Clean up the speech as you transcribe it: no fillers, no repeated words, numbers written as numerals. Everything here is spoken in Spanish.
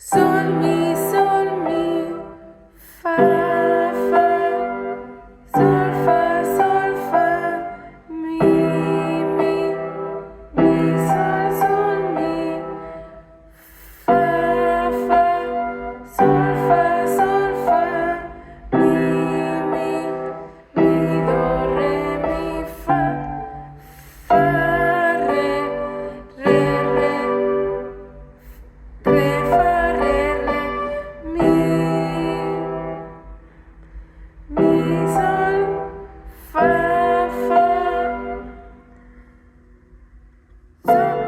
Sol, mi, fa, fa, sol, fa, mi, sol, mi, fa, fa, sol, fa, mi, do, re, mi, fa, re, re, fa, re, mi, sol, fa, fa, sol.